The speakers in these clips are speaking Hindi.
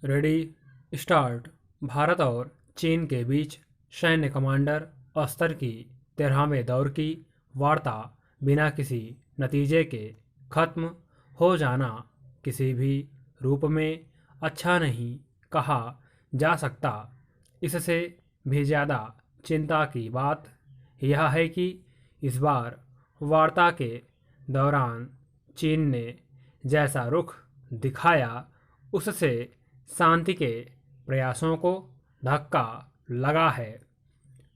Ready start. भारत और चीन के बीच सैन्य कमांडर स्तर की 13वें दौर की वार्ता बिना किसी नतीजे के खत्म हो जाना किसी भी रूप में अच्छा नहीं कहा जा सकता। इससे भी ज़्यादा चिंता की बात यह है कि इस बार वार्ता के दौरान चीन ने जैसा रुख दिखाया उससे शांति के प्रयासों को धक्का लगा है।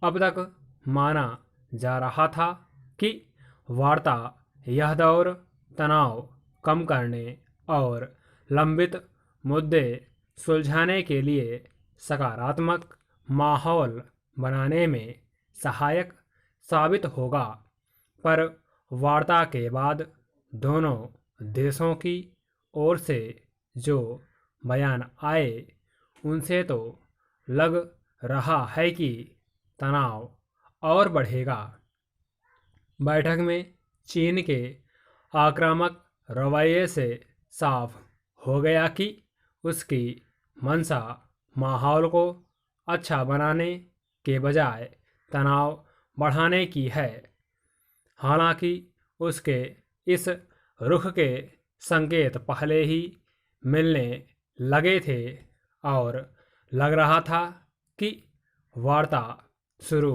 अब तक माना जा रहा था कि वार्ता यह दौर तनाव कम करने और लंबित मुद्दे सुलझाने के लिए सकारात्मक माहौल बनाने में सहायक साबित होगा, पर वार्ता के बाद दोनों देशों की ओर से जो बयान आए उनसे तो लग रहा है कि तनाव और बढ़ेगा। बैठक में चीन के आक्रामक रवैये से साफ हो गया कि उसकी मंशा माहौल को अच्छा बनाने के बजाय तनाव बढ़ाने की है। हालांकि उसके इस रुख के संकेत पहले ही मिलने लगे थे और लग रहा था कि वार्ता शुरू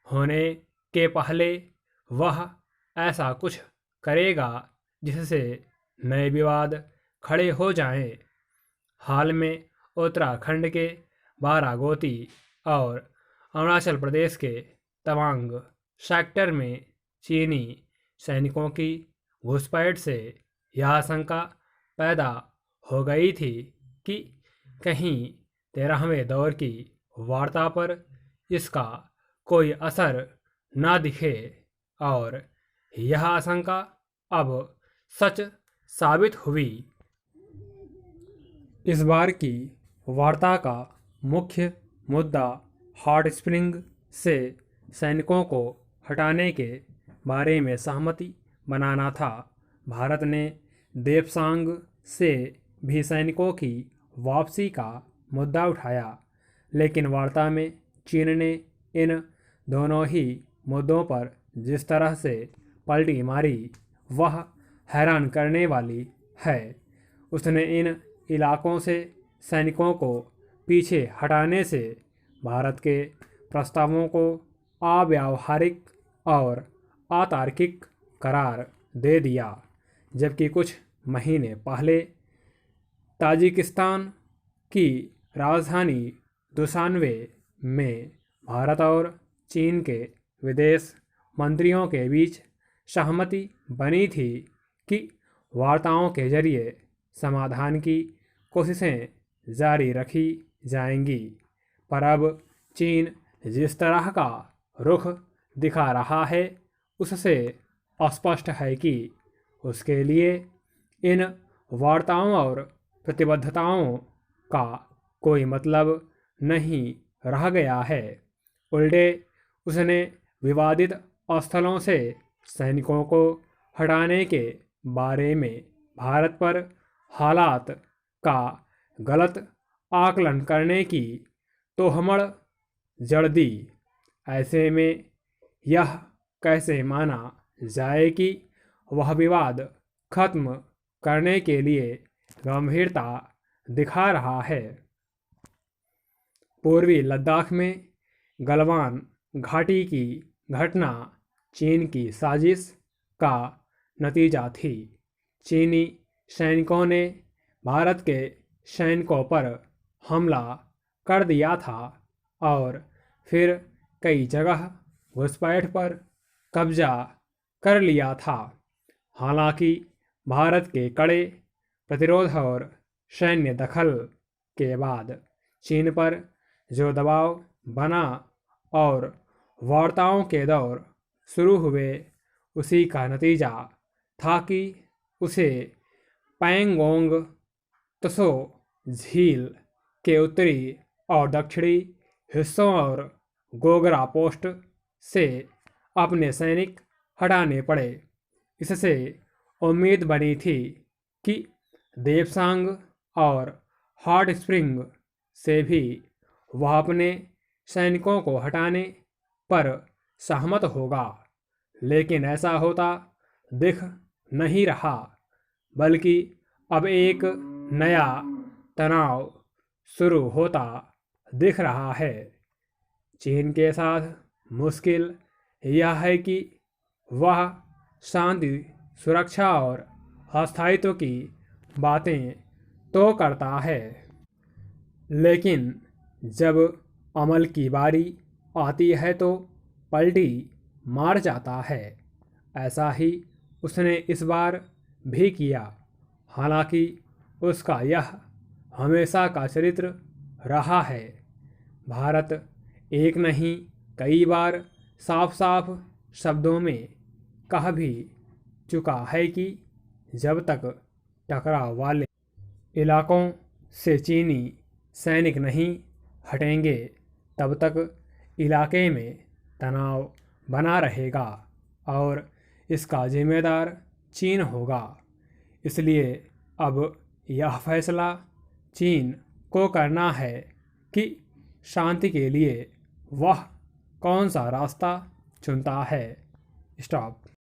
होने के पहले वह ऐसा कुछ करेगा जिससे नए विवाद खड़े हो जाएं। हाल में उत्तराखंड के बारागोती और अरुणाचल प्रदेश के तवांग सेक्टर में चीनी सैनिकों की घुसपैठ से यह आशंका पैदा हो गई थी कि कहीं 13वें दौर की वार्ता पर इसका कोई असर न दिखे, और यह आशंका अब सच साबित हुई। इस बार की वार्ता का मुख्य मुद्दा हॉट स्प्रिंग से सैनिकों को हटाने के बारे में सहमति बनाना था। भारत ने देपसांग से भी सैनिकों की वापसी का मुद्दा उठाया, लेकिन वार्ता में चीन ने इन दोनों ही मुद्दों पर जिस तरह से पलटी मारी वह हैरान करने वाली है। उसने इन इलाकों से सैनिकों को पीछे हटाने से भारत के प्रस्तावों को अव्यावहारिक और अतार्किक करार दे दिया, जबकि कुछ महीने पहले ताजिकिस्तान की राजधानी दुशान्बे में भारत और चीन के विदेश मंत्रियों के बीच सहमति बनी थी कि वार्ताओं के जरिए समाधान की कोशिशें जारी रखी जाएंगी। पर अब चीन जिस तरह का रुख दिखा रहा है उससे स्पष्ट है कि उसके लिए इन वार्ताओं और प्रतिबद्धताओं का कोई मतलब नहीं रह गया है। उल्टे उसने विवादित स्थलों से सैनिकों को हटाने के बारे में भारत पर हालात का गलत आकलन करने की तोहमड़ जड़ दी। ऐसे में यह कैसे माना जाए कि वह विवाद खत्म करने के लिए गंभीरता दिखा रहा है। पूर्वी लद्दाख में गलवान घाटी की घटना चीन की साजिश का नतीजा थी। चीनी सैनिकों ने भारत के सैनिकों पर हमला कर दिया था और फिर कई जगह घुसपैठ पर कब्जा कर लिया था। हालांकि भारत के कड़े प्रतिरोध और सैन्य दखल के बाद चीन पर जो दबाव बना और वार्ताओं के दौर शुरू हुए उसी का नतीजा था कि उसे पैंगोंग त्सो झील के उत्तरी और दक्षिणी हिस्सों और गोगरा पोस्ट से अपने सैनिक हटाने पड़े। इससे उम्मीद बनी थी कि देपसांग और हॉट स्प्रिंग से भी वह अपने सैनिकों को हटाने पर सहमत होगा, लेकिन ऐसा होता दिख नहीं रहा, बल्कि अब एक नया तनाव शुरू होता दिख रहा है। चीन के साथ मुश्किल यह है कि वह शांति, सुरक्षा और स्थायित्व की बातें तो करता है, लेकिन जब अमल की बारी आती है तो पलटी मार जाता है। ऐसा ही उसने इस बार भी किया। हालांकि उसका यह हमेशा का चरित्र रहा है। भारत एक नहीं कई बार साफ साफ शब्दों में कह भी चुका है कि जब तक टकराव वाले इलाकों से चीनी सैनिक नहीं हटेंगे तब तक इलाके में तनाव बना रहेगा और इसका जिम्मेदार चीन होगा। इसलिए अब यह फैसला चीन को करना है कि शांति के लिए वह कौन सा रास्ता चुनता है। स्टॉप।